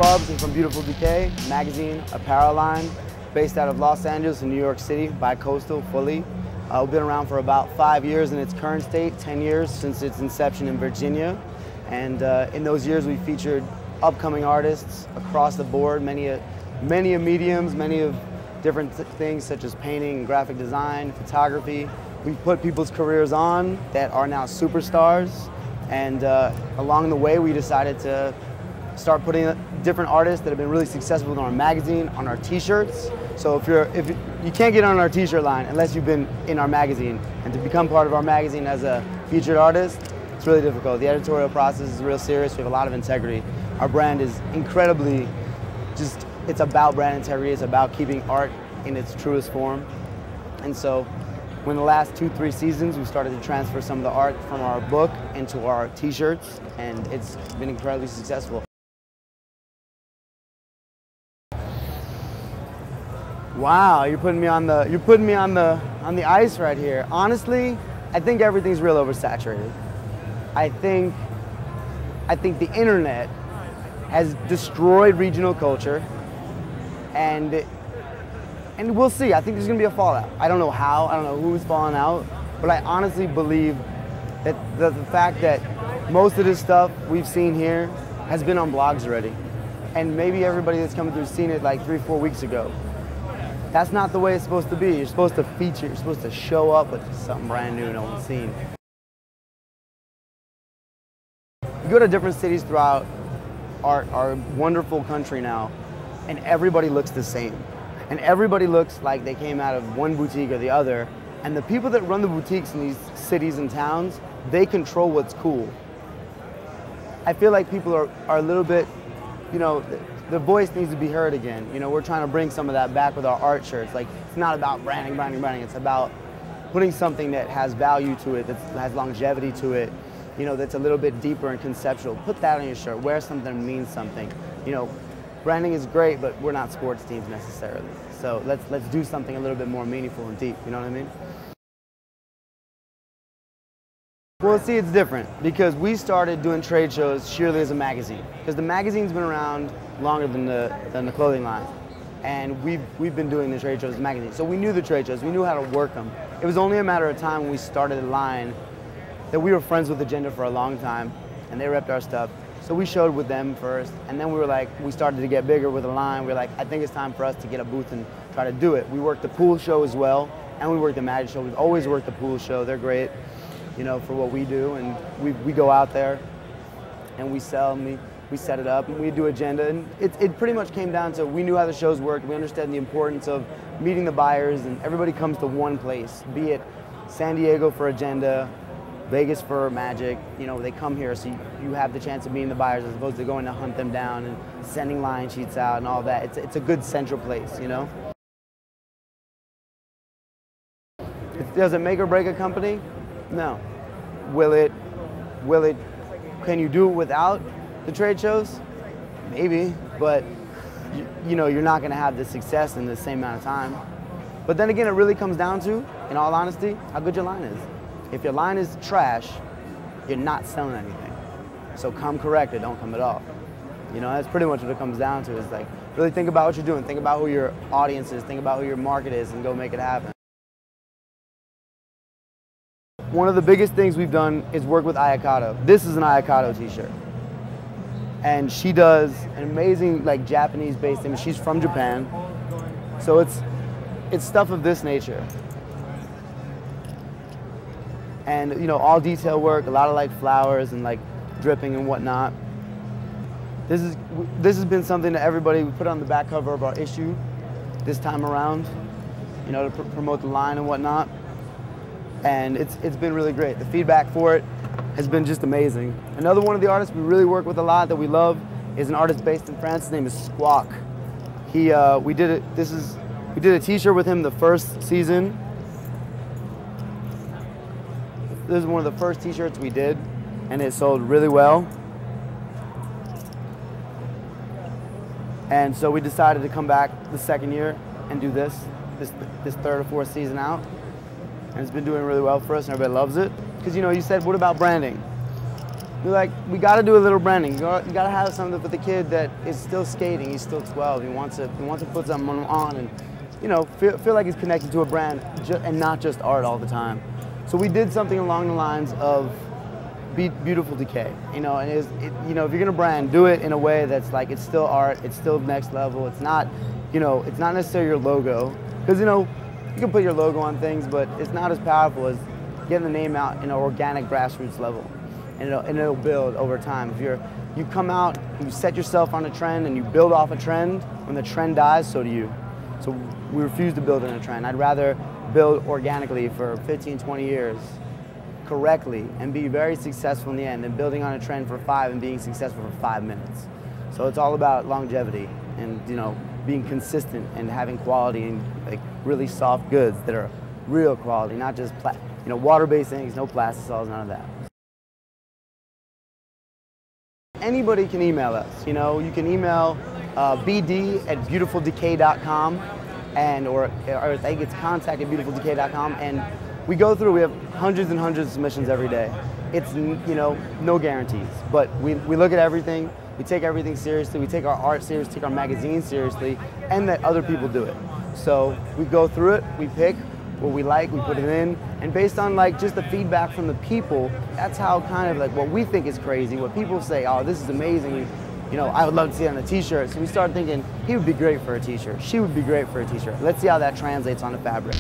Fubz. I'm from Beautiful Decay, magazine, apparel line, based out of Los Angeles and New York City, bi-coastal, fully. We've been around for about 5 years in its current state, 10 years since its inception in Virginia. And in those years, we featured upcoming artists across the board, many of mediums, many of different things such as painting and graphic design, photography. We've put people's careers on that are now superstars. And along the way, we decided to start putting different artists that have been really successful in our magazine, on our t-shirts. So if you can't get on our t-shirt line unless you've been in our magazine, and to become part of our magazine as a featured artist, it's really difficult. The editorial process is real serious. We have a lot of integrity. Our brand is incredibly it's about brand integrity. It's about keeping art in its truest form. And so when the last 2-3 seasons, we started to transfer some of the art from our book into our t-shirts, and it's been incredibly successful. Wow, you're putting me on the ice right here. Honestly, I think everything's real oversaturated. I think the internet has destroyed regional culture, and we'll see. I think there's gonna be a fallout. I don't know how, I don't know who's falling out, but I honestly believe that the fact that most of this stuff we've seen here has been on blogs already. And maybe everybody that's coming through seen it like 3-4 weeks ago. That's not the way it's supposed to be. You're supposed to feature, you're supposed to show up with something brand new no one's seen. You go to different cities throughout our wonderful country now, and everybody looks the same. And everybody looks like they came out of one boutique or the other. And the people that run the boutiques in these cities and towns, they control what's cool. I feel like people are a little bit, you know, the voice needs to be heard again. You know, we're trying to bring some of that back with our art shirts. Like, it's not about branding. It's about putting something that has value to it, that has longevity to it, you know, that's a little bit deeper and conceptual. Put that on your shirt. Wear something that means something. You know, branding is great, but we're not sports teams necessarily. So let's do something a little bit more meaningful and deep. You know what I mean? Well, see, it's different because we started doing trade shows sheerly as a magazine, because the magazine's been around longer than the clothing line, and we've been doing the trade shows as a magazine. So we knew the trade shows, we knew how to work them. It was only a matter of time when we started the line that we were friends with Agenda for a long time, and they repped our stuff. So we showed with them first, and then we started to get bigger with the line. We were like, I think it's time for us to get a booth and try to do it. We worked the pool show as well, and we worked the magic show. We've always worked the pool show. They're great, you know, for what we do, and we go out there and we sell, and we set it up, and we do Agenda, and it pretty much came down to we knew how the shows worked. We understood the importance of meeting the buyers, and everybody comes to one place, be it San Diego for Agenda, Vegas for Magic. You know, they come here, so you have the chance of meeting the buyers as opposed to going to hunt them down and sending line sheets out and all that. It's a good central place, you know? Does it make or break a company? No. Can you do it without the trade shows? Maybe, but you know, you're not gonna have the success in the same amount of time. But then again, it really comes down to, in all honesty, how good your line is. If your line is trash, you're not selling anything. So come correct or don't come at all. You know, that's pretty much what it comes down to, is like, really think about what you're doing, think about who your audience is, think about who your market is, and go make it happen. One of the biggest things we've done is work with Ayakato. This is an Ayakato t-shirt. And she does an amazing, like, Japanese-based image. She's from Japan. So it's stuff of this nature. And, you know, all detail work, a lot of like flowers and like dripping and whatnot. This has been something that we put on the back cover of our issue this time around, you know, to promote the line and whatnot. And it's been really great. The feedback for it has been just amazing. Another one of the artists we really work with a lot that we love is an artist based in France. His name is Squawk. We did a t-shirt with him the first season. This is one of the first t-shirts we did, and it sold really well. And so we decided to come back the second year and do this third or fourth season out. And it's been doing really well for us, and everybody loves it. Because, you know, you said, what about branding? we're like, we got to do a little branding. You got to have something for the kid that is still skating. He's still 12. He wants to put something on and, you know, feel like he's connected to a brand and not just art all the time. So we did something along the lines of Beautiful Decay, you know, and you know, if you're gonna brand, do it in a way that's like, it's still art, it's still next level. It's not, you know, it's not necessarily your logo, because, you know, you can put your logo on things, but it's not as powerful as getting the name out in an organic grassroots level, and it'll build over time. If you come out, you set yourself on a trend, and you build off a trend. When the trend dies, so do you. So we refuse to build in a trend. I'd rather build organically for 15, 20 years correctly and be very successful in the end than building on a trend for 5 and being successful for 5 minutes. So it's all about longevity and, you know, being consistent and having quality and like really soft goods that are real quality, not just you know, water-based things, no plastisols, none of that. Anybody can email us, you know. You can email bd@beautifuldecay.com or I think it's contact@beautifuldecay.com, and we go through, we have hundreds and hundreds of submissions every day. It's, you know, no guarantees, but we look at everything, we take everything seriously, we take our art seriously, take our magazine seriously, and that other people do it. So we go through it, we pick what we like, we put it in, and based on like just the feedback from the people, that's how kind of like what we think is crazy, what people say, oh, this is amazing, you know, I would love to see it on a t-shirt. So we started thinking, he would be great for a t-shirt, she would be great for a t-shirt. Let's see how that translates on the fabric.